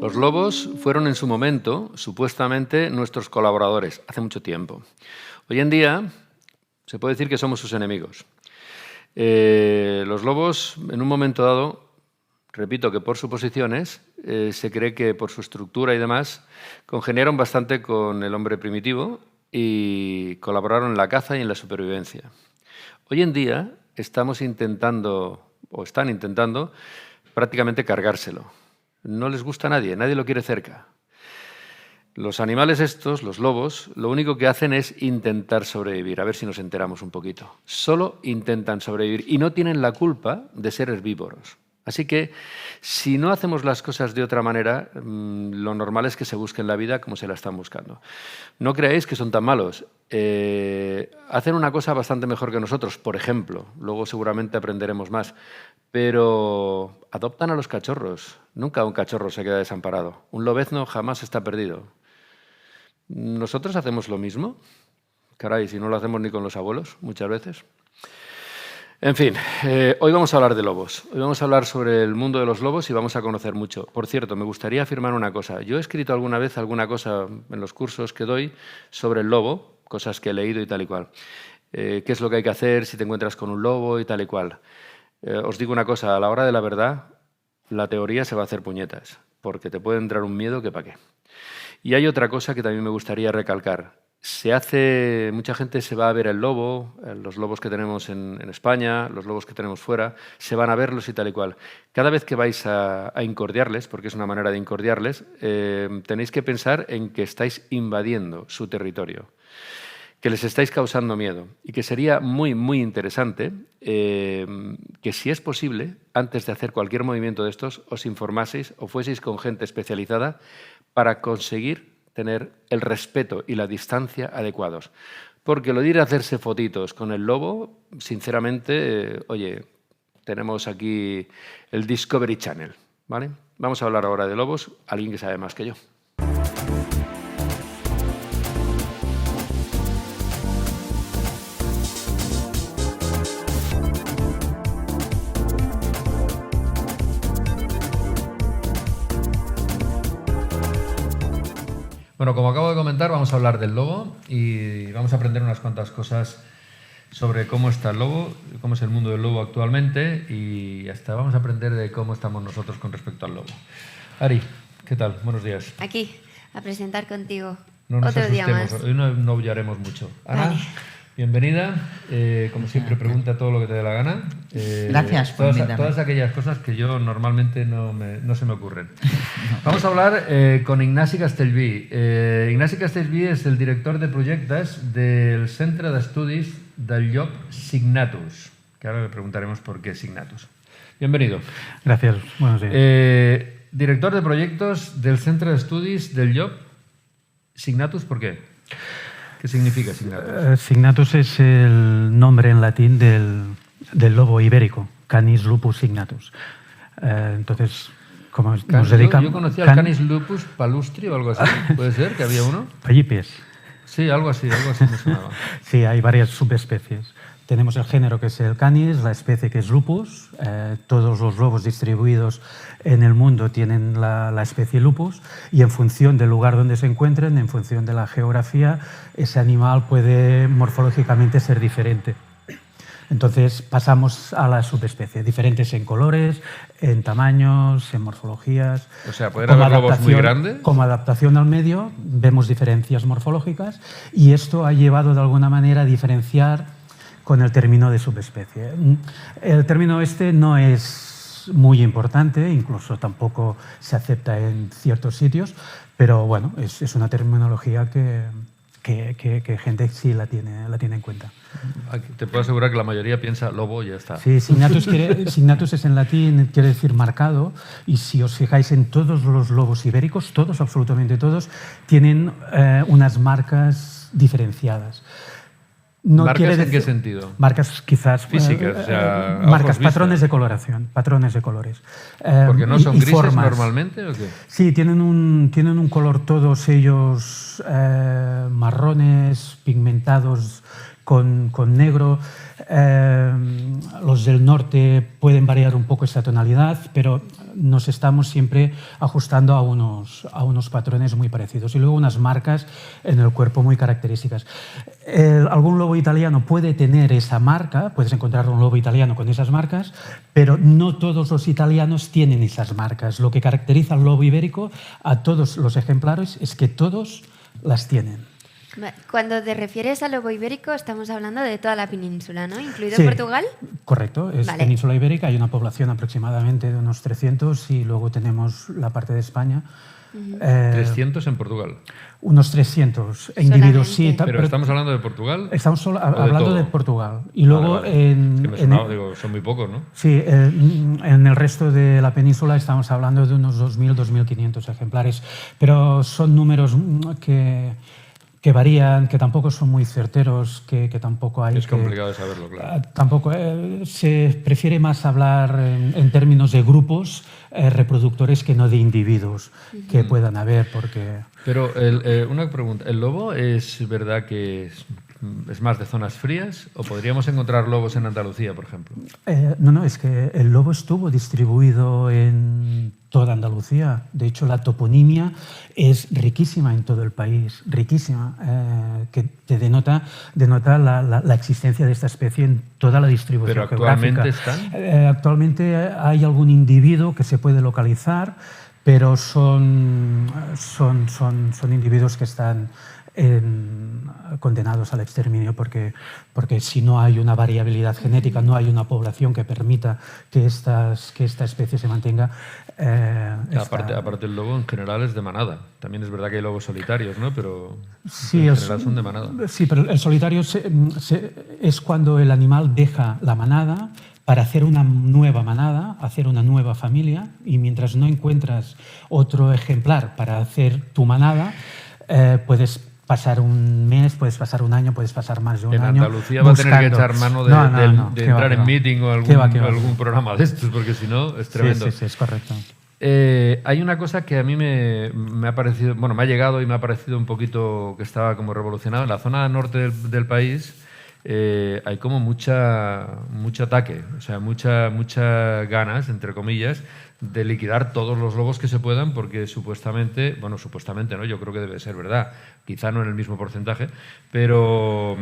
Los lobos fueron en su momento, supuestamente, nuestros colaboradores, hace mucho tiempo. Hoy en día se puede decir que somos sus enemigos. Los lobos, en un momento dado, repito que por suposiciones, se cree que por su estructura y demás, congeniaron bastante con el hombre primitivo y colaboraron en la caza y en la supervivencia. Hoy en día estamos intentando, o están intentando, prácticamente cargárselo. No les gusta a nadie, nadie lo quiere cerca. Los animales estos, los lobos, lo único que hacen es intentar sobrevivir. A ver si nos enteramos un poquito. Solo intentan sobrevivir y no tienen la culpa de ser herbívoros. Así que, si no hacemos las cosas de otra manera, lo normal es que se busquen la vida como se la están buscando. No creáis que son tan malos. Hacen una cosa bastante mejor que nosotros, por ejemplo. Luego seguramente aprenderemos más. Pero adoptan a los cachorros. Nunca un cachorro se queda desamparado. Un lobezno jamás está perdido. ¿Nosotros hacemos lo mismo? Caray, si no lo hacemos ni con los abuelos, muchas veces. En fin, hoy vamos a hablar de lobos. Hoy vamos a hablar sobre el mundo de los lobos y vamos a conocer mucho. Por cierto, me gustaría afirmar una cosa. Yo he escrito alguna vez alguna cosa en los cursos que doy sobre el lobo, cosas que he leído y tal y cual. ¿Qué es lo que hay que hacer si te encuentras con un lobo y tal y cual? Os digo una cosa, a la hora de la verdad, la teoría se va a hacer puñetas, porque te puede entrar un miedo que pa' qué. Y hay otra cosa que también me gustaría recalcar. Mucha gente se va a ver el lobo, los lobos que tenemos en España, los lobos que tenemos fuera, se van a verlos y tal y cual. Cada vez que vais a incordiarles, porque es una manera de incordiarles, tenéis que pensar en que estáis invadiendo su territorio, que les estáis causando miedo y que sería muy, muy interesante que, si es posible, antes de hacer cualquier movimiento de estos, os informaseis o fueseis con gente especializada para conseguir tener el respeto y la distancia adecuados. Porque lo de ir a hacerse fotitos con el lobo, sinceramente, oye, tenemos aquí el Discovery Channel, ¿vale? Vamos a hablar ahora de lobos, alguien que sabe más que yo. Bueno, como acabo de comentar, vamos a hablar del lobo y vamos a aprender unas cuantas cosas sobre cómo está el lobo, cómo es el mundo del lobo actualmente y hasta vamos a aprender de cómo estamos nosotros con respecto al lobo. Ari, ¿qué tal? Buenos días. Aquí, a presentar contigo. No nos otro día asustemos, más. Hoy no aullaremos mucho. Ana, Vale. Bienvenida. Como siempre, pregunta todo lo que te dé la gana. Gracias por invitarme. Todas aquellas cosas que yo normalmente no se me ocurren. Vamos a hablar con Ignasi Castellví. Ignasi Castellví es el director de proyectos del Centre d'Estudis del Llop Signatus, que ahora le preguntaremos por qué Signatus. Bienvenido. Gracias, buenos días. Director de proyectos del Centre d'Estudis del Llop Signatus, ¿por qué? ¿Qué significa Signatus? Signatus es el nombre en latín del lobo ibérico, Canis lupus signatus. Entonces, como nos dedicamos... Yo conocía al Canis lupus palustri o algo así. ¿Puede ser que había uno? Pallipes. Sí, algo así me sonaba. Sí, hay varias subespecies. Tenemos el género que es el Canis, la especie que es Lupus. Todos los lobos distribuidos en el mundo tienen la especie Lupus y en función del lugar donde se encuentren, en función de la geografía, ese animal puede morfológicamente ser diferente. Entonces pasamos a la subespecie, diferentes en colores, en tamaños, en morfologías. O sea, ¿pueden haber lobos muy grandes? Como adaptación al medio vemos diferencias morfológicas y esto ha llevado de alguna manera a diferenciar con el término de subespecie. El término este no es muy importante, incluso tampoco se acepta en ciertos sitios, pero bueno, es una terminología que gente sí la tiene en cuenta. Te puedo asegurar que la mayoría piensa lobo y ya está. Sí, signatus es en latín, quiere decir marcado, y si os fijáis en todos los lobos ibéricos, todos, absolutamente todos, tienen unas marcas diferenciadas. No ¿Marcas en qué sentido? Marcas quizás... Físicas, o sea, marcas, patrones de coloración, patrones de colores. ¿Porque no son grises formas. normalmente o qué? Sí, tienen un color todos ellos marrones, pigmentados, con negro. Los del norte pueden variar un poco esta tonalidad, pero nos estamos siempre ajustando a unos patrones muy parecidos. Y luego unas marcas en el cuerpo muy características. Algún lobo italiano puede tener esa marca, puedes encontrar un lobo italiano con esas marcas, pero no todos los italianos tienen esas marcas. Lo que caracteriza al lobo ibérico a todos los ejemplares es que todos las tienen. Cuando te refieres al lobo ibérico, estamos hablando de toda la península, ¿no? ¿Incluido Sí, Portugal? Correcto, es Vale. península ibérica, hay una población aproximadamente de unos 300 y luego tenemos la parte de España. 300 en Portugal. Unos 300 individuos, sí. Solamente. Pero estamos hablando de Portugal. Estamos solo de hablando todo? de Portugal. Y luego Vale. Es que me en sonaba, digo, son muy pocos, ¿no? sí, en el resto de la península estamos hablando de unos 2.000, 2.500 ejemplares, pero son números que varían, que tampoco son muy certeros, que tampoco hay... Es complicado de saberlo, claro. Tampoco, se prefiere más hablar en términos de grupos reproductores que no de individuos que puedan haber, porque... Pero una pregunta, ¿el lobo es verdad que es más de zonas frías o podríamos encontrar lobos en Andalucía, por ejemplo? No, es que el lobo estuvo distribuido en toda Andalucía. De hecho, la toponimia es riquísima en todo el país, riquísima, que te denota la existencia de esta especie en toda la distribución ¿Pero actualmente geográfica. están? Actualmente hay algún individuo que se puede localizar, pero son individuos que están condenados al exterminio porque si no hay una variabilidad genética, no hay una población que permita que esta especie se mantenga. Aparte el lobo en general es de manada. También es verdad que hay lobos solitarios, ¿no? Pero sí, en general son de manada. Sí, pero el solitario es cuando el animal deja la manada para hacer una nueva manada, hacer una nueva familia, y mientras no encuentras otro ejemplar para hacer tu manada, puedes pasar un mes, puedes pasar un año, puedes pasar más de un año. En Andalucía va a tener que echar mano de entrar en meeting o algún programa de estos, porque si no es tremendo. Sí, es correcto. Hay una cosa que a mí me ha parecido, bueno, me ha llegado y me ha parecido un poquito que estaba como revolucionado. En la zona norte del país hay como mucho ataque, o sea, muchas ganas, entre comillas, de liquidar todos los lobos que se puedan, porque supuestamente no, yo creo que debe ser verdad, quizá no en el mismo porcentaje, pero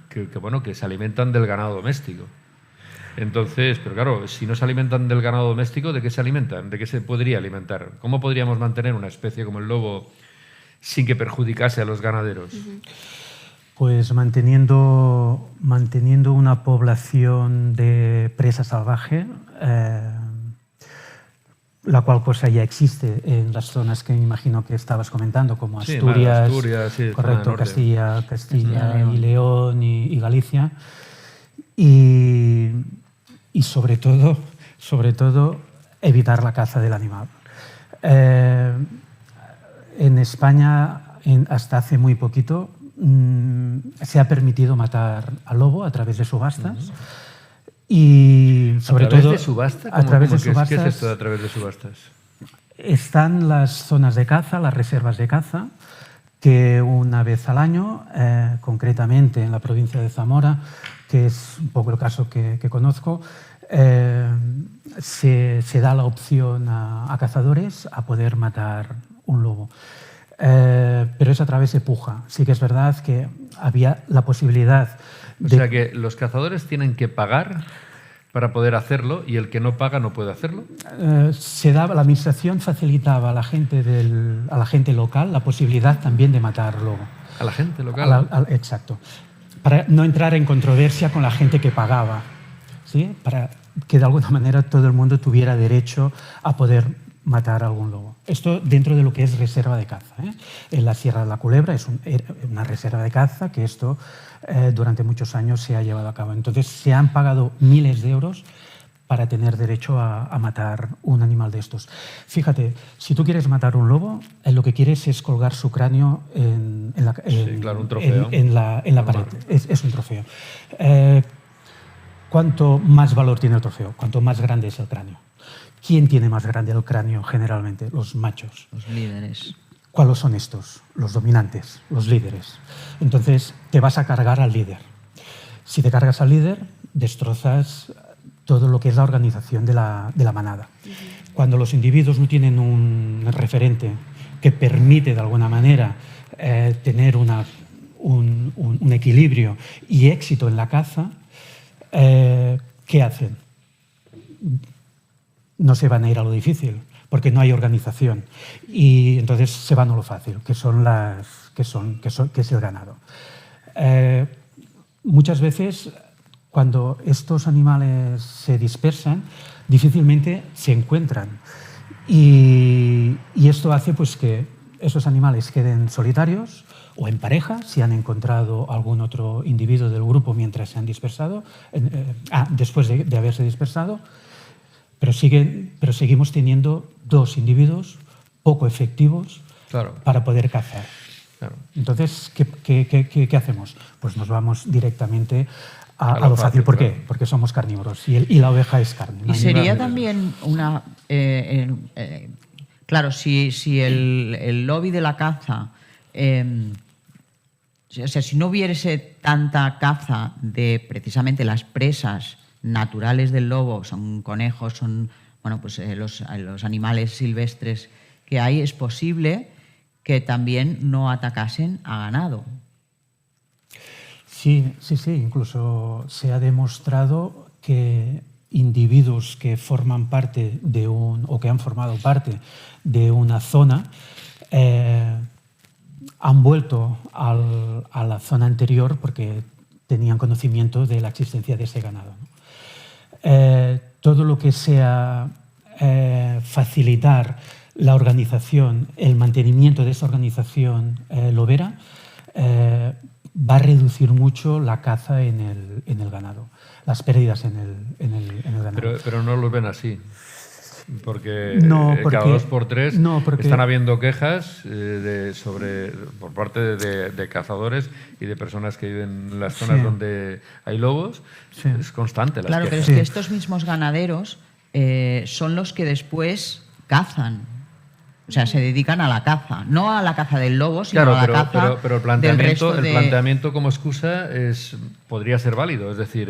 que se alimentan del ganado doméstico. Entonces, pero claro, si no se alimentan del ganado doméstico, ¿de qué se alimentan? ¿De qué se podría alimentar? ¿Cómo podríamos mantener una especie como el lobo sin que perjudicase a los ganaderos? Pues manteniendo una población de presa salvaje, la cual cosa ya existe en las zonas que me imagino que estabas comentando, como Asturias, sí, correcto, Castilla y León y Galicia, y sobre todo evitar la caza del animal. En España, hasta hace muy poquito, se ha permitido matar al lobo a través de subastas. Y sobre todo de subasta, a través de subastas. ¿Qué es esto de a través de subastas? Están las zonas de caza, las reservas de caza, que una vez al año, concretamente en la provincia de Zamora, que es un poco el caso que conozco, se da la opción a cazadores a poder matar un lobo. Pero es a través de puja. Sí que es verdad que había la posibilidad de... O sea que los cazadores tienen que pagar para poder hacerlo y el que no paga no puede hacerlo. La administración facilitaba a la gente local la posibilidad también de matar lobo. ¿A la gente local? Exacto. Para no entrar en controversia con la gente que pagaba, ¿sí? Para que de alguna manera todo el mundo tuviera derecho a poder matar a algún lobo. Esto dentro de lo que es reserva de caza. En la Sierra de la Culebra es una reserva de caza que esto durante muchos años se ha llevado a cabo. Entonces se han pagado miles de euros para tener derecho a matar un animal de estos. Fíjate, si tú quieres matar un lobo, lo que quieres es colgar su cráneo en un trofeo. en la pared. Es un trofeo. ¿Cuánto más valor tiene el trofeo? Cuanto más grande es el cráneo. ¿Quién tiene más grande el cráneo generalmente? Los machos. Los líderes. ¿Cuáles son estos? Los dominantes, los líderes. Entonces te vas a cargar al líder. Si te cargas al líder, destrozas todo lo que es la organización de la manada. Cuando los individuos no tienen un referente que permite de alguna manera tener un equilibrio y éxito en la caza, ¿qué hacen? No se van a ir a lo difícil, porque no hay organización. Y entonces se van a lo fácil, que es el ganado. Muchas veces, cuando estos animales se dispersan, difícilmente se encuentran. Y esto hace pues, que esos animales queden solitarios o en pareja, si han encontrado algún otro individuo del grupo mientras se han dispersado, después de haberse dispersado, pero seguimos teniendo 2 individuos poco efectivos para poder cazar. Claro. Entonces, ¿qué hacemos? Pues nos vamos directamente a lo fácil. ¿Por qué? Porque somos carnívoros y la oveja es carne. Y sería también una... claro, si el lobby de la caza... o sea, si no hubiese tanta caza de precisamente las presas naturales del lobo, son conejos, son pues, los animales silvestres que hay, es posible que también no atacasen a ganado. Sí. Incluso se ha demostrado que individuos que forman parte o que han formado parte de una zona han vuelto a la zona anterior porque tenían conocimiento de la existencia de ese ganado. Todo lo que sea facilitar la organización, el mantenimiento de esa organización lobera, va a reducir mucho la caza en el ganado, las pérdidas en el ganado. Pero no lo ven así. Porque cada 2 por 3 están habiendo quejas por parte de cazadores y de personas que viven en las zonas donde hay lobos. Sí. Es constante. Claro, pero es que estos mismos ganaderos son los que después cazan. O sea, se dedican a la caza, no a la caza del lobo, sino a la caza pero el planteamiento como excusa podría ser válido. Es decir,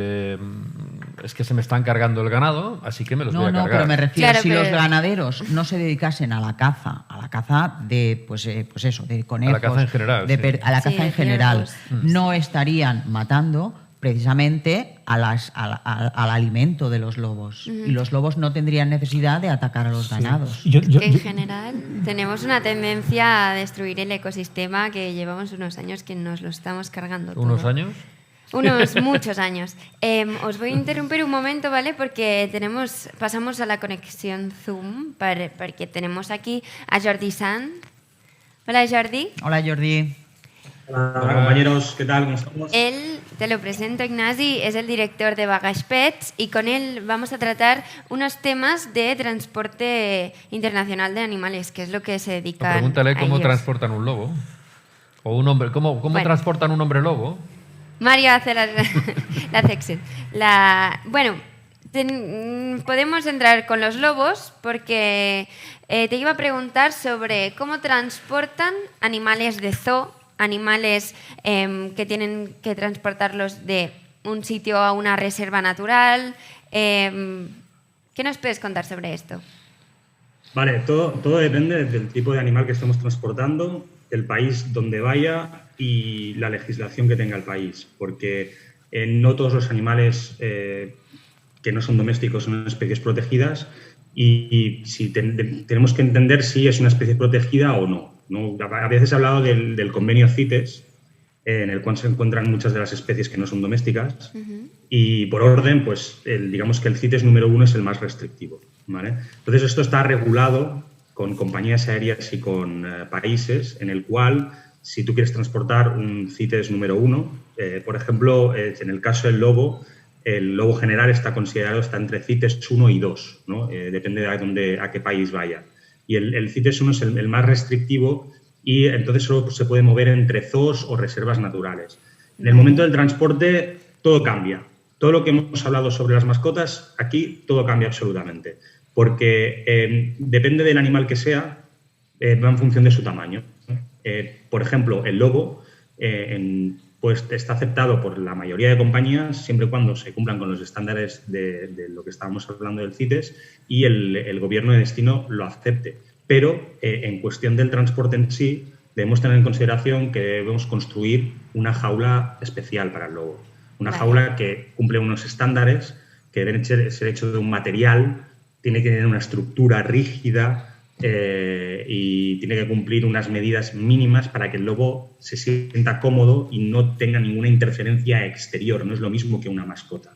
es que se me están cargando el ganado, así que me los voy a cargar. No, pero me refiero, si los ganaderos no se dedicasen a la caza de, pues eso, de conejos... A la caza en general. A la caza en general. No estarían matando precisamente al alimento de los lobos. Y los lobos no tendrían necesidad de atacar a los ganados. En general tenemos una tendencia a destruir el ecosistema que llevamos unos años que nos lo estamos cargando todo. ¿Unos años? Unos muchos años. Os voy a interrumpir un momento, ¿vale? Porque pasamos a la conexión Zoom, porque tenemos aquí a Jordi Sanz. Hola, Jordi. Hola, Jordi. Hola, compañeros, ¿qué tal? ¿Cómo estamos? Él, te lo presento, Ignasi, es el director de Baggage Pets y con él vamos a tratar unos temas de transporte internacional de animales, que es lo que se dedica a Pregúntale cómo ellos. Transportan un lobo. O un hombre. ¿Cómo transportan un hombre lobo? Mario hace la sección. Bueno, podemos entrar con los lobos porque te iba a preguntar sobre cómo transportan animales de zoo, animales que tienen que transportarlos de un sitio a una reserva natural. ¿Qué nos puedes contar sobre esto? Vale, todo depende del tipo de animal que estemos transportando, del país donde vaya y la legislación que tenga el país, porque no todos los animales que no son domésticos son especies protegidas y si tenemos que entender si es una especie protegida o no. A veces he hablado del convenio CITES, en el cual se encuentran muchas de las especies que no son domésticas y por orden, pues digamos que el CITES número 1 es el más restrictivo, ¿vale? Entonces esto está regulado con compañías aéreas y con países en el cual si tú quieres transportar un CITES número 1, por ejemplo, en el caso del lobo, el lobo general está entre CITES 1 y 2, ¿no? Depende de a qué país vaya. Y el CITES 1 es el más restrictivo y entonces solo se puede mover entre zoos o reservas naturales. En el momento del transporte todo cambia. Todo lo que hemos hablado sobre las mascotas, aquí todo cambia absolutamente. Porque depende del animal que sea, va en función de su tamaño. Por ejemplo, el lobo, pues está aceptado por la mayoría de compañías siempre y cuando se cumplan con los estándares de lo que estábamos hablando del CITES y el gobierno de destino lo acepte. Pero en cuestión del transporte en sí, debemos tener en consideración que debemos construir una jaula especial para el lobo. Una jaula que cumple unos estándares, que deben ser hechos de un material, tiene que tener una estructura rígida, y tiene que cumplir unas medidas mínimas para que el lobo se sienta cómodo y no tenga ninguna interferencia exterior. No es lo mismo que una mascota.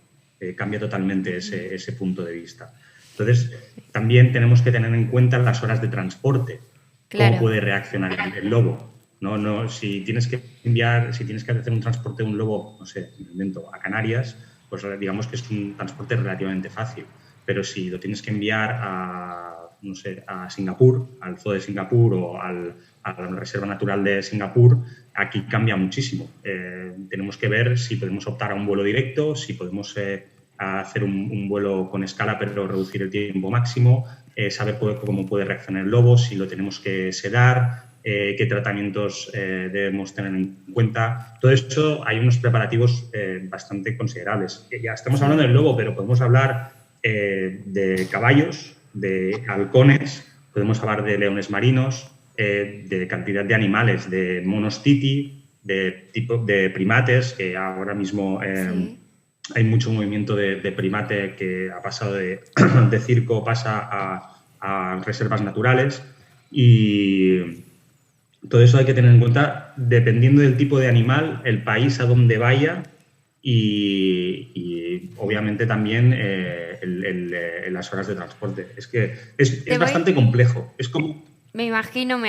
Cambia totalmente ese punto de vista. Entonces, también tenemos que tener en cuenta las horas de transporte. Claro. Cómo puede reaccionar el lobo. Si tienes que hacer un transporte de un lobo, no sé, a Canarias, pues digamos que es un transporte relativamente fácil. Pero si lo tienes que enviar a Singapur, al Zoo de Singapur o a la Reserva Natural de Singapur, aquí cambia muchísimo. Tenemos que ver si podemos optar a un vuelo directo, si podemos hacer un vuelo con escala pero reducir el tiempo máximo, saber cómo puede reaccionar el lobo, si lo tenemos que sedar, qué tratamientos debemos tener en cuenta. Todo eso hay unos preparativos bastante considerables. Ya estamos hablando del lobo, pero podemos hablar de caballos, de halcones, podemos hablar de leones marinos, de cantidad de animales, de monos titi, de primates, que ahora mismo hay mucho movimiento de primate que ha pasado de circo, pasa a reservas naturales, y todo eso hay que tener en cuenta dependiendo del tipo de animal, el país a donde vaya y obviamente también las horas de transporte. Es que es bastante complejo. Es como... Me imagino,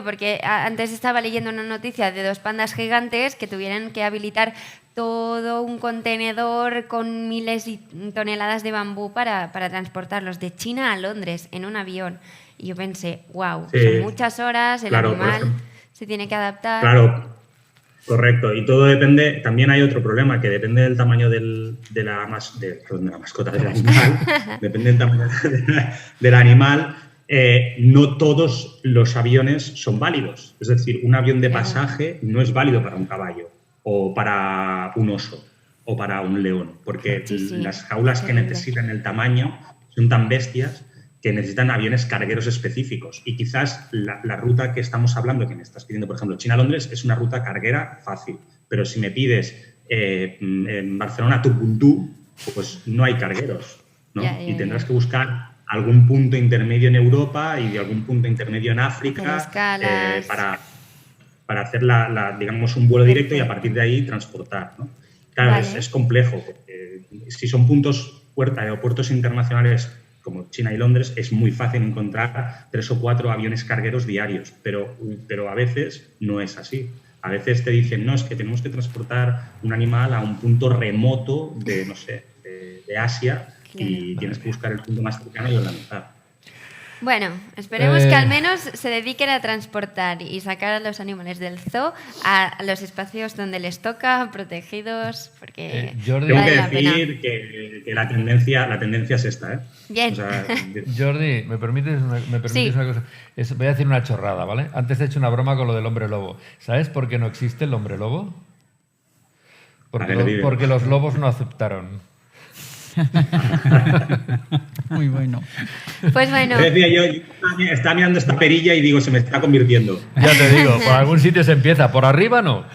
porque antes estaba leyendo una noticia de 2 pandas gigantes que tuvieran que habilitar todo un contenedor con miles y toneladas de bambú para transportarlos de China a Londres en un avión. Y yo pensé, wow, son muchas horas, el animal se tiene que adaptar. Claro, correcto. Y todo depende, también hay otro problema, que depende del tamaño de la mascota, del animal, depende del tamaño del animal. No todos los aviones son válidos. Es decir, un avión de pasaje no es válido para un caballo o para un oso o para un león, porque las jaulas que necesitan el tamaño son tan bestias que necesitan aviones cargueros específicos. Y quizás la ruta que estamos hablando, que me estás pidiendo, por ejemplo, China-Londres, es una ruta carguera fácil. Pero si me pides en Barcelona-Tupuntu, pues no hay cargueros, ¿no? Y tendrás que buscar algún punto intermedio en Europa y de algún punto intermedio en África para hacer digamos, un vuelo directo y a partir de ahí transportar, ¿no? Claro, es complejo. Porque si son aeropuertos internacionales como China y Londres, es muy fácil encontrar 3 o 4 aviones cargueros diarios, pero a veces no es así. A veces te dicen, no, es que tenemos que transportar un animal a un punto remoto de, no sé, de Asia, y tienes que buscar el punto más cercano y organizar. Bueno, esperemos que al menos se dediquen a transportar y sacar a los animales del zoo a los espacios donde les toca, protegidos, porque Jordi, tengo que decir que la tendencia es esta, ¿eh? Bien. O sea, Jordi, ¿me permites una cosa? Voy a decir una chorrada, ¿vale? Antes he hecho una broma con lo del hombre lobo. ¿Sabes por qué no existe el hombre lobo? Porque los lobos no aceptaron. Muy bueno. Pues bueno. Yo estaba mirando esta perilla y digo, se me está convirtiendo. Ya te digo, por algún sitio se empieza, por arriba no.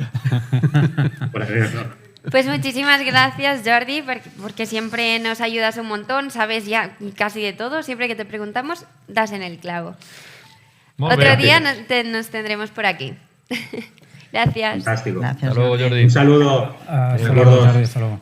Por arriba no. Pues muchísimas gracias, Jordi, porque siempre nos ayudas un montón, sabes ya casi de todo, siempre que te preguntamos, das en el clavo. Otro día nos tendremos por aquí. Gracias. Fantástico. Gracias. Hasta luego, Jordi. Un saludo. Hasta luego, Jordi, hasta luego.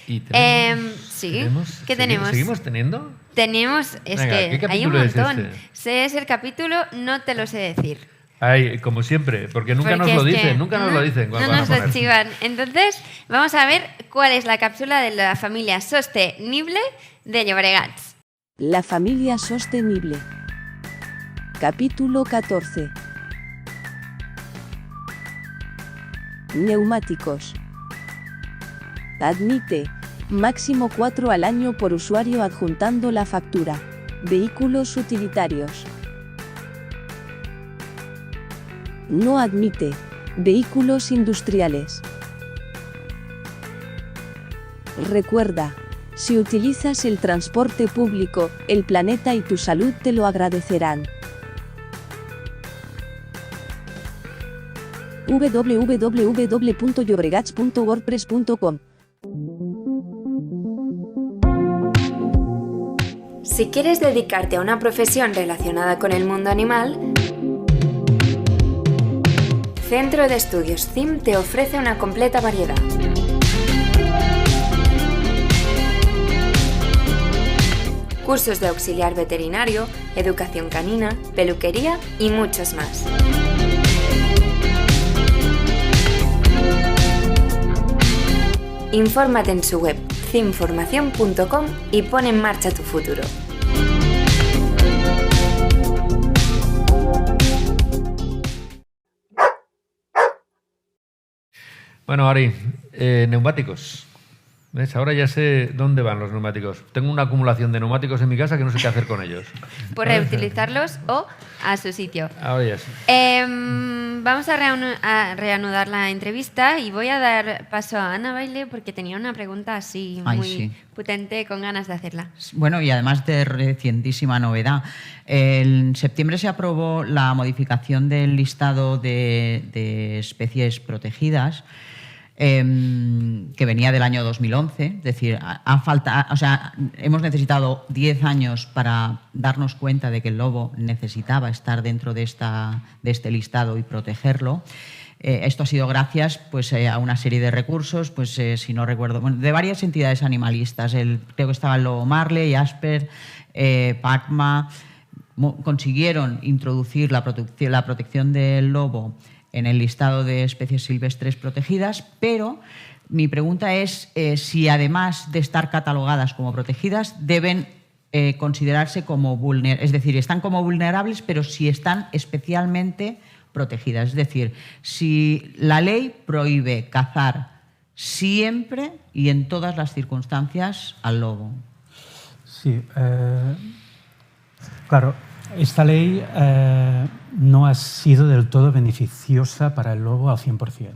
¿Y tenemos? Sí. ¿Qué tenemos? ¿Seguimos teniendo? Tenemos, Venga, que ¿qué hay un capítulo es montón. este? Sé es el capítulo, no te lo sé decir. Ay, como siempre, porque nunca nos lo dicen, nunca nos lo dicen. No nos lo chivan. Entonces, vamos a ver cuál es la cápsula de la familia sostenible de Llobregat. La familia sostenible. Capítulo 14. Neumáticos. Admite, máximo 4 al año por usuario adjuntando la factura. Vehículos utilitarios. No admite, Vehículos industriales. Recuerda, si utilizas el transporte público, el planeta y tu salud te lo agradecerán. www.llobregats.wordpress.com. Si quieres dedicarte a una profesión relacionada con el mundo animal, Centro de Estudios CIM te ofrece una completa variedad. Cursos de auxiliar veterinario, educación canina, peluquería y muchos más. Infórmate en su web cimformacion.com y pon en marcha tu futuro. Bueno, Ari, neumáticos. ¿Ves? Ahora ya sé dónde van los neumáticos. Tengo una acumulación de neumáticos en mi casa que no sé qué hacer con ellos. Por reutilizarlos o a su sitio. Ahora ya sé. Vamos a reanudar la entrevista y voy a dar paso a Ana Baile porque tenía una pregunta así muy potente, con ganas de hacerla. Bueno, y además de recientísima novedad. En septiembre se aprobó la modificación del listado de especies protegidas, que venía del año 2011, es decir, hemos necesitado 10 años para darnos cuenta de que el lobo necesitaba estar dentro de este listado y protegerlo. Esto ha sido gracias a una serie de recursos, si no recuerdo, de varias entidades animalistas. Creo que estaba el lobo Marley, Asper, PACMA. Consiguieron introducir la protección del lobo en el listado de especies silvestres protegidas, pero mi pregunta es si además de estar catalogadas como protegidas deben considerarse como vulnerables, es decir, están como vulnerables, pero si están especialmente protegidas. Es decir, si la ley prohíbe cazar siempre y en todas las circunstancias al lobo. Sí, claro, esta ley no ha sido del todo beneficiosa para el lobo al 100%.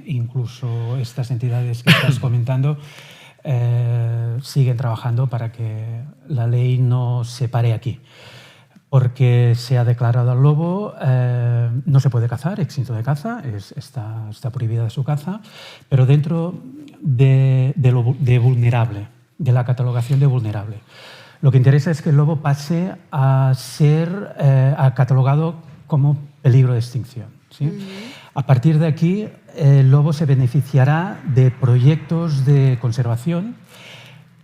Incluso estas entidades que estás comentando siguen trabajando para que la ley no se pare aquí. Porque se ha declarado al lobo, no se puede cazar, extinto de caza, está prohibida de su caza, pero dentro de vulnerable, de la catalogación de vulnerable. Lo que interesa es que el lobo pase a ser catalogado como peligro de extinción, ¿sí? A partir de aquí, el lobo se beneficiará de proyectos de conservación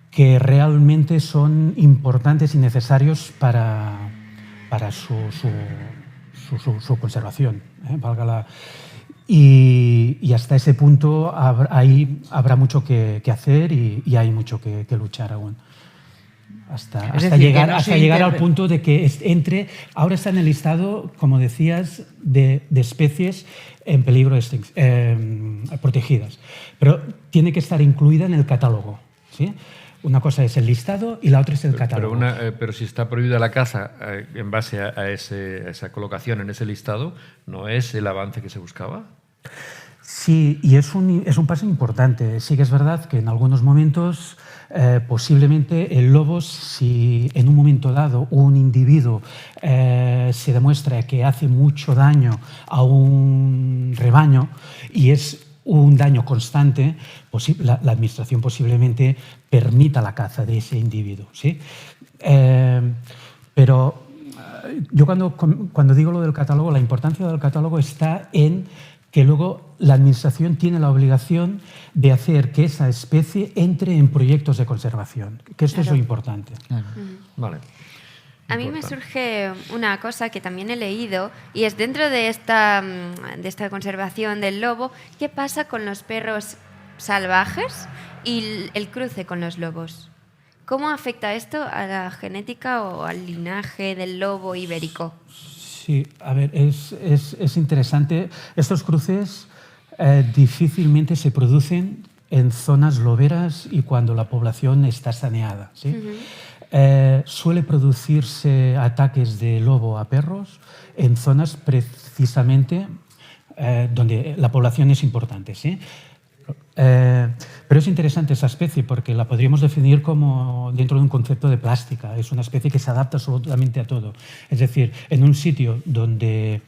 que realmente son importantes y necesarios para su conservación, y hasta ese punto habrá mucho que hacer y hay mucho que luchar aún. Hasta llegar al punto de que ahora está en el listado, como decías, de especies en peligro protegidas, pero tiene que estar incluida en el catálogo, ¿sí? Una cosa es el listado y la otra es el catálogo. Pero si está prohibida la caza en base a esa colocación en ese listado, ¿no es el avance que se buscaba? Sí, y es un paso importante. Sí que es verdad que en algunos momentos posiblemente el lobo, si en un momento dado un individuo se demuestra que hace mucho daño a un rebaño y es un daño constante, la administración posiblemente permita la caza de ese individuo, ¿sí? Pero yo cuando digo lo del catálogo, la importancia del catálogo está en que luego la administración tiene la obligación de hacer que esa especie entre en proyectos de conservación, que esto es lo importante. Claro. Vale. A mí me surge una cosa que también he leído y es dentro de esta conservación del lobo, ¿qué pasa con los perros salvajes y el cruce con los lobos? ¿Cómo afecta esto a la genética o al linaje del lobo ibérico? Sí, a ver, es interesante. Estos cruces difícilmente se producen en zonas loberas y cuando la población está saneada, ¿sí? Suele producirse ataques de lobo a perros en zonas precisamente donde la población es importante, ¿sí? Pero es interesante esa especie porque la podríamos definir como dentro de un concepto de plástica. Es una especie que se adapta absolutamente a todo. Es decir, en un sitio donde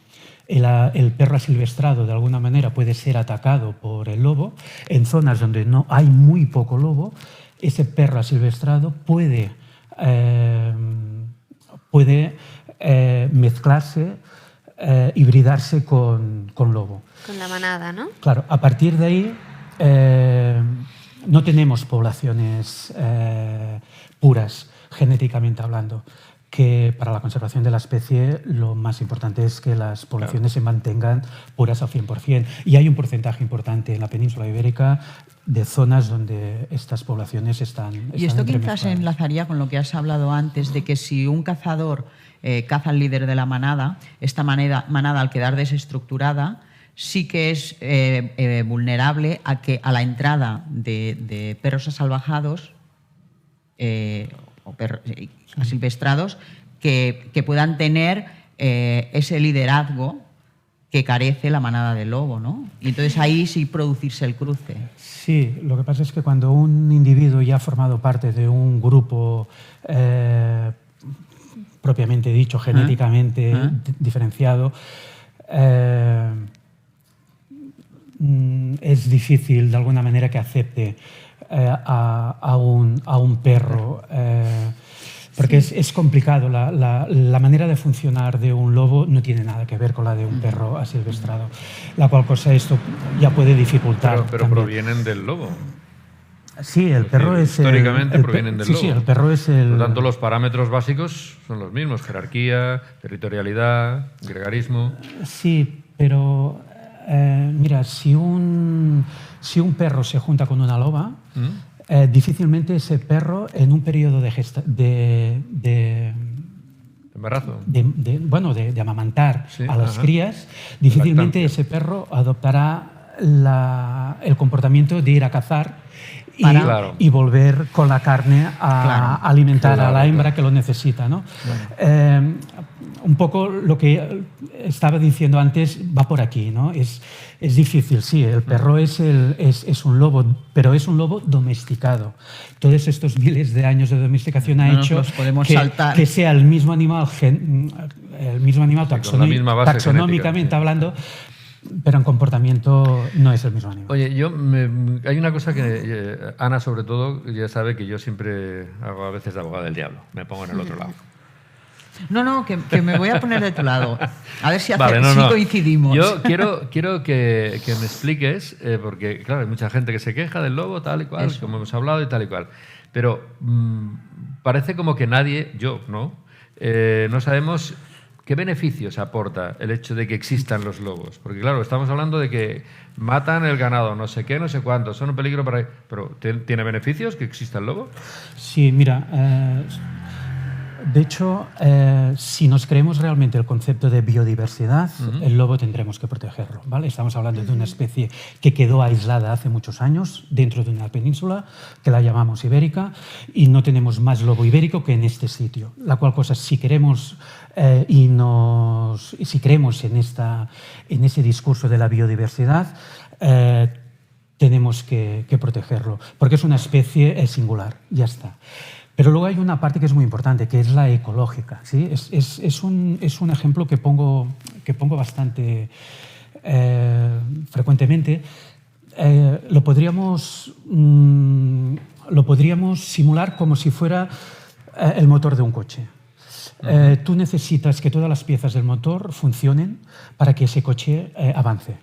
el perro asilvestrado de alguna manera puede ser atacado por el lobo, en zonas donde no hay muy poco lobo, ese perro asilvestrado puede mezclarse, hibridarse con lobo. Con la manada, ¿no? Claro, a partir de ahí no tenemos poblaciones puras, genéticamente hablando, que para la conservación de la especie lo más importante es que las poblaciones se mantengan puras al 100%. Y hay un porcentaje importante en la península ibérica de zonas donde estas poblaciones están Y esto quizás entremezcladas. se enlazaría con lo que has hablado antes, de que si un cazador caza al líder de la manada, esta manada al quedar desestructurada, sí que es vulnerable a que a la entrada de perros asalvajados o perros asilvestrados que puedan tener ese liderazgo que carece la manada del lobo, ¿no? Y entonces ahí sí producirse el cruce. Sí, lo que pasa es que cuando un individuo ya ha formado parte de un grupo propiamente dicho, genéticamente diferenciado, es difícil de alguna manera que acepte a un perro, porque es complicado. La manera de funcionar de un lobo no tiene nada que ver con la de un perro asilvestrado, la cual cosa esto ya puede dificultar. Pero también. provienen del lobo. Sí, el perro es históricamente provienen del lobo. Sí, el perro es el... Por lo tanto, los parámetros básicos son los mismos: jerarquía, territorialidad, gregarismo. Sí, pero mira, si un perro se junta con una loba, difícilmente ese perro en un periodo de Embarazo. de amamantar Sí, a las ajá. crías, difícilmente Lactancia. ese perro adoptará el comportamiento de ir a cazar Claro. y volver con la carne a alimentar a la Claro, hembra claro. que lo necesita, ¿no? Un poco lo que estaba diciendo antes va por aquí, ¿no? Es difícil, sí, el perro es un lobo, pero es un lobo domesticado. Todos estos miles de años de domesticación ha No nos hecho los podemos saltar. que sea el mismo animal con la misma base taxonómicamente genética, sí. hablando, pero en comportamiento no es el mismo animal. Oye, hay una cosa que Ana, sobre todo, ya sabe que yo siempre hago a veces de abogado del diablo. Me pongo en el otro lado. No, que me voy a poner de tu lado. A ver si, Vale, si coincidimos. Yo quiero que me expliques, porque claro, hay mucha gente que se queja del lobo, tal y cual, Eso. como hemos hablado y tal y cual. Pero parece como que nadie, yo, ¿no? No sabemos qué beneficios aporta el hecho de que existan los lobos. Porque claro, estamos hablando de que matan el ganado, no sé qué, no sé cuánto, son un peligro para... Pero ¿tiene beneficios que exista el lobo? Sí, mira, de hecho, si nos creemos realmente el concepto de biodiversidad, el lobo tendremos que protegerlo, ¿vale? Estamos hablando de una especie que quedó aislada hace muchos años dentro de una península que la llamamos ibérica y no tenemos más lobo ibérico que en este sitio. La cual cosa, si queremos si creemos en ese discurso de la biodiversidad, tenemos que protegerlo, porque es una especie singular, ya está. Pero luego hay una parte que es muy importante, que es la ecológica, ¿sí? Es un ejemplo que pongo bastante frecuentemente. Lo podríamos simular como si fuera el motor de un coche. Tú necesitas que todas las piezas del motor funcionen para que ese coche avance.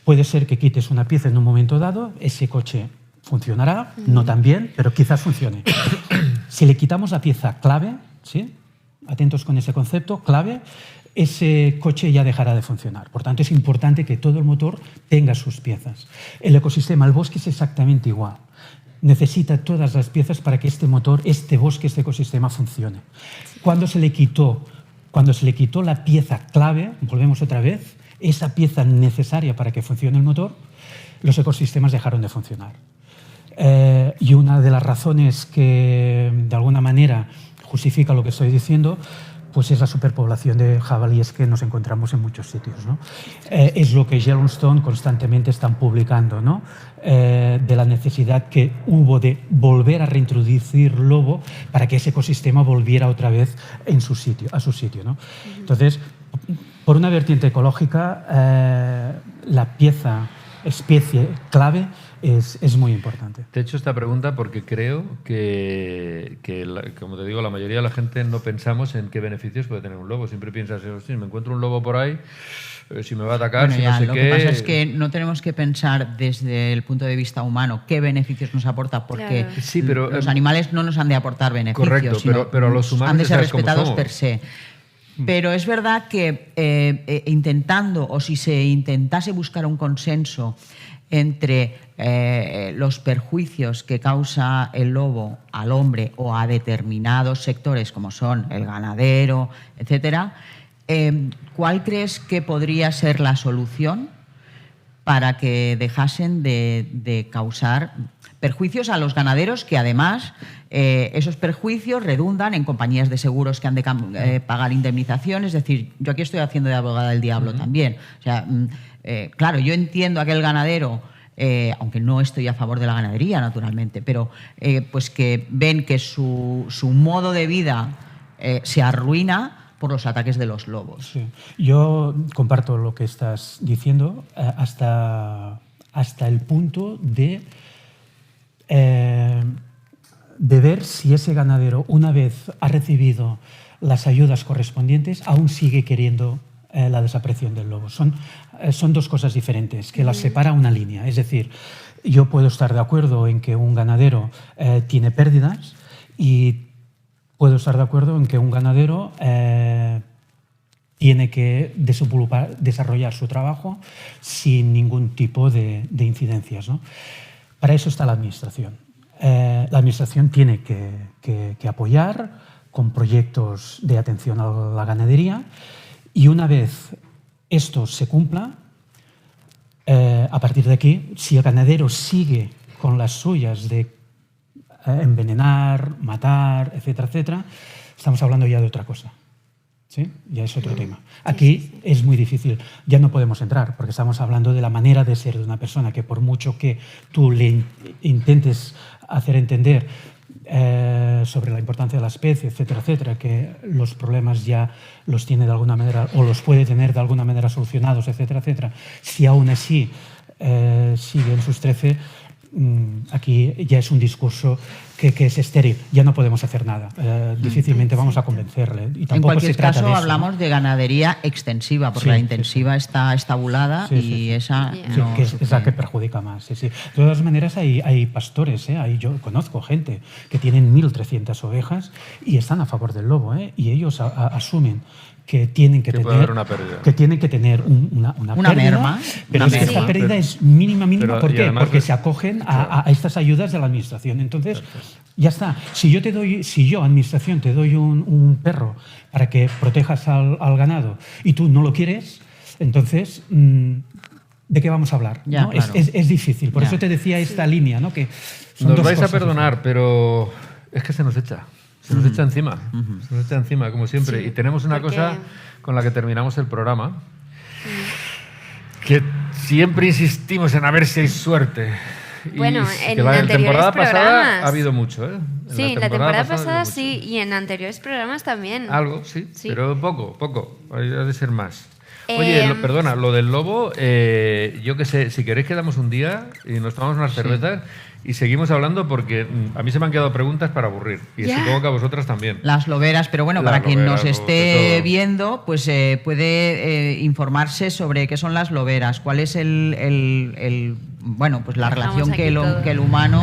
Puede ser que quites una pieza en un momento dado, ese coche funcionará, no tan bien, pero quizás funcione. Si le quitamos la pieza clave, ¿sí? Atentos con ese concepto, clave, ese coche ya dejará de funcionar. Por tanto, es importante que todo el motor tenga sus piezas. El ecosistema, el bosque es exactamente igual. Necesita todas las piezas para que este motor, este bosque, este ecosistema funcione. Cuando se le quitó la pieza clave, volvemos otra vez, esa pieza necesaria para que funcione el motor, los ecosistemas dejaron de funcionar. Y una de las razones que de alguna manera justifica lo que estoy diciendo pues es la superpoblación de jabalíes que nos encontramos en muchos sitios, ¿no? Es lo que Yellowstone constantemente están publicando, ¿no? De la necesidad que hubo de volver a reintroducir lobo para que ese ecosistema volviera otra vez a su sitio, ¿no? Entonces, por una vertiente ecológica, la especie clave es muy importante. Te he hecho esta pregunta porque creo que como te digo, la mayoría de la gente no pensamos en qué beneficios puede tener un lobo. Siempre piensas, si me encuentro un lobo por ahí, si me va a atacar, Bueno, si ya, no sé lo qué... que pasa es que no tenemos que pensar desde el punto de vista humano qué beneficios nos aporta, porque Claro. Sí, pero, los animales no nos han de aportar beneficios, correcto, sino pero los humanos han de ya ser sabes cómo respetados somos. per se. Pero es verdad que intentando, o si se intentase buscar un consenso entre los perjuicios que causa el lobo al hombre o a determinados sectores como son el ganadero, etcétera, ¿cuál crees que podría ser la solución para que dejasen de causar perjuicios a los ganaderos, que además esos perjuicios redundan en compañías de seguros que han de pagar indemnización? Es decir, yo aquí estoy haciendo de abogada del diablo también. O sea, claro, yo entiendo a aquel ganadero, aunque no estoy a favor de la ganadería, naturalmente, pero pues que ven que su modo de vida se arruina por los ataques de los lobos. Sí. Yo comparto lo que estás diciendo hasta el punto de ver si ese ganadero, una vez ha recibido las ayudas correspondientes, aún sigue queriendo la desaparición del lobo. Son dos cosas diferentes, que las separa una línea. Es decir, yo puedo estar de acuerdo en que un ganadero tiene pérdidas y puedo estar de acuerdo en que un ganadero tiene que desarrollar su trabajo sin ningún tipo de incidencias, ¿no? Para eso está la Administración. La Administración tiene que apoyar con proyectos de atención a la ganadería, y una vez esto se cumpla, a partir de aquí, si el ganadero sigue con las suyas de envenenar, matar, etcétera, etcétera, estamos hablando ya de otra cosa. ¿Sí? Ya es otro tema. Aquí es muy difícil, ya no podemos entrar, porque estamos hablando de la manera de ser de una persona que, por mucho que tú le intentes hacer entender sobre la importancia de la especie, etcétera, etcétera, que los problemas ya los tiene de alguna manera o los puede tener de alguna manera solucionados, etcétera, etcétera, si aún así sigue en sus 13, aquí ya es un discurso que es estéril, ya no podemos hacer nada. Difícilmente vamos a convencerle. Y tampoco en cualquier se trata caso, de eso, hablamos de ganadería extensiva, porque la intensiva está estabulada y esa no que es la que perjudica más. Sí. De todas maneras, hay pastores, yo conozco gente que tienen 1.300 ovejas y están a favor del lobo, y ellos asumen que tienen que puede haber una pérdida. que tienen que tener una pérdida, merma, pero una esta merma. pérdida es mínima. Pero, ¿Por y qué? además Porque es- se acogen a estas ayudas de la Administración. Entonces, ya está. Si yo, Administración, te doy un perro para que protejas al ganado y tú no lo quieres, entonces, ¿de qué vamos a hablar? Ya, ¿no? claro. Es difícil. Por Ya. eso te decía esta línea, ¿no? Que son Nos dos vais a cosas perdonar, pero es que se nos echa. Se nos echa encima. Se nos echa encima, como siempre. Sí, y tenemos una porque- cosa con la que terminamos el programa, que siempre insistimos en a ver si hay suerte. Y Bueno, que en la anteriores temporada pasada programas. ha habido mucho, ¿eh? Sí, la temporada pasada ha habido sí, mucho. y en anteriores programas también. Algo, sí, Sí. pero poco. Ha de ser más. Oye, perdona, lo del lobo, yo qué sé, si queréis quedamos un día y nos tomamos unas cervezas y seguimos hablando, porque a mí se me han quedado preguntas para aburrir, y Ya. supongo que a vosotras también. Las loberas, pero bueno, Las para quien loberas, nos de esté todo. viendo, pues puede informarse sobre qué son las loberas, cuál es bueno, pues la Dejamos relación aquí que todo. el humano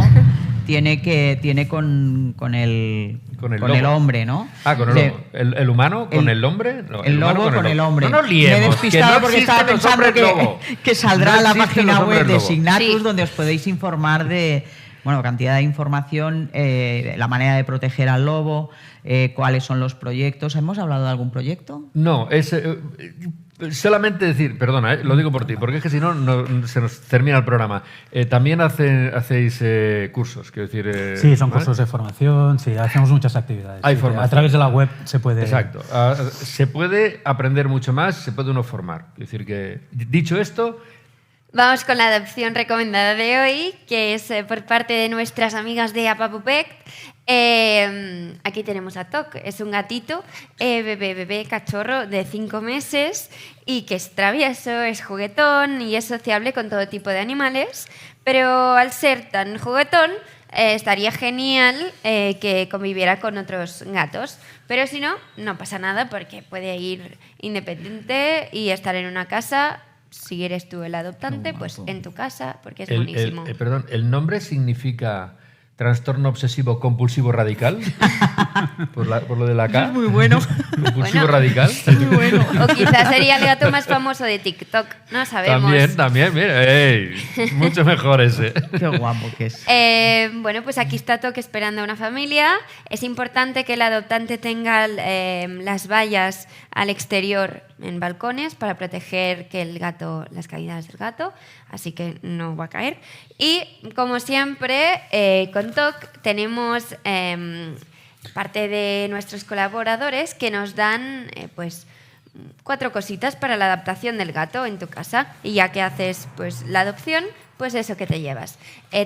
tiene con el lobo. hombre, ¿no? Con el De- lobo. ¿El humano con el hombre? No, el humano lobo con el hombre. No nos Me he liemos, que despistado no porque existen estaba los pensando hombres lobo. que saldrá No la existen página los web hombres de lobo. Signatus, Sí. donde os podéis informar Bueno, cantidad de información, la manera de proteger al lobo, cuáles son los proyectos. ¿Hemos hablado de algún proyecto? No, es solamente decir, perdona, lo digo por ti, porque es que si no, se nos termina el programa. También hacéis cursos, quiero decir... Sí, son ¿vale? cursos de formación, sí, hacemos muchas actividades. Hay Sí, formación. a través de la web se puede... Exacto. Se puede aprender mucho más, se puede uno formar. Es decir, que dicho esto... Vamos con la adopción recomendada de hoy, que es por parte de nuestras amigas de Apapupect. Aquí tenemos a Toc, es un gatito, bebé cachorro de 5 meses y que es travieso, es juguetón y es sociable con todo tipo de animales, pero al ser tan juguetón estaría genial que conviviera con otros gatos, pero si no, no pasa nada porque puede ir independiente y estar en una casa. Si eres tú el adoptante, pues en tu casa, porque es buenísimo. Perdón, ¿el nombre significa trastorno obsesivo compulsivo radical? por lo de la K. Es muy bueno. Compulsivo Bueno. radical. Muy bueno. O quizás sería el gato más famoso de TikTok, no sabemos. También, mira, ey, mucho mejor ese. Qué guapo que es. Bueno, pues aquí está Toc esperando a una familia. Es importante que el adoptante tenga las vallas al exterior en balcones para proteger que las caídas del gato, así que no va a caer. Y como siempre, con Toc tenemos parte de nuestros colaboradores que nos dan pues 4 cositas para la adaptación del gato en tu casa, y ya que haces pues la adopción, pues eso que te llevas.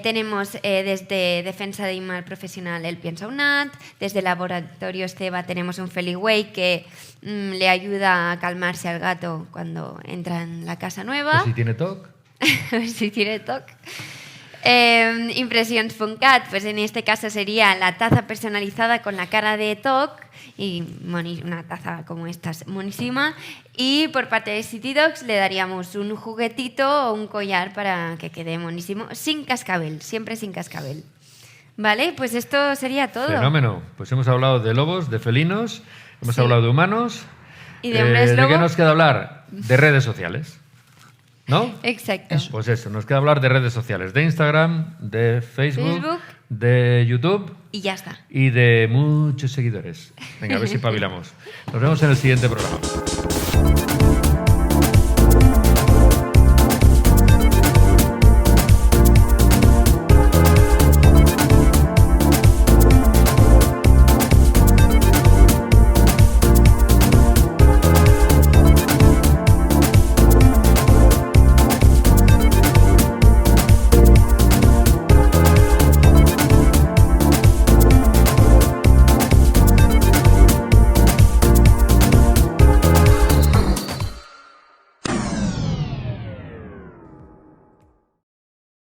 Tenemos desde Defensa de Animal Profesional el Piensaunat, desde Laboratorio Esteba tenemos un Feliway que le ayuda a calmarse al gato cuando entra en la casa nueva. Pues si tiene TOC. Si tiene TOC. Impresions Funcat, pues en este caso sería la taza personalizada con la cara de TOC y una taza como esta es monísima. Y por parte de City Dogs le daríamos un juguetito o un collar para que quede monísimo, sin cascabel, siempre sin cascabel. Vale, pues esto sería todo. Fenómeno. Pues hemos hablado de lobos, de felinos, hemos hablado de humanos. Y de hombres ¿De lobo. qué nos queda hablar? De redes sociales. ¿No? Exacto. Pues eso, nos queda hablar de redes sociales, de Instagram, de Facebook, de YouTube Y ya está. y de muchos seguidores. Venga, a ver si pabilamos. Nos vemos en el siguiente programa.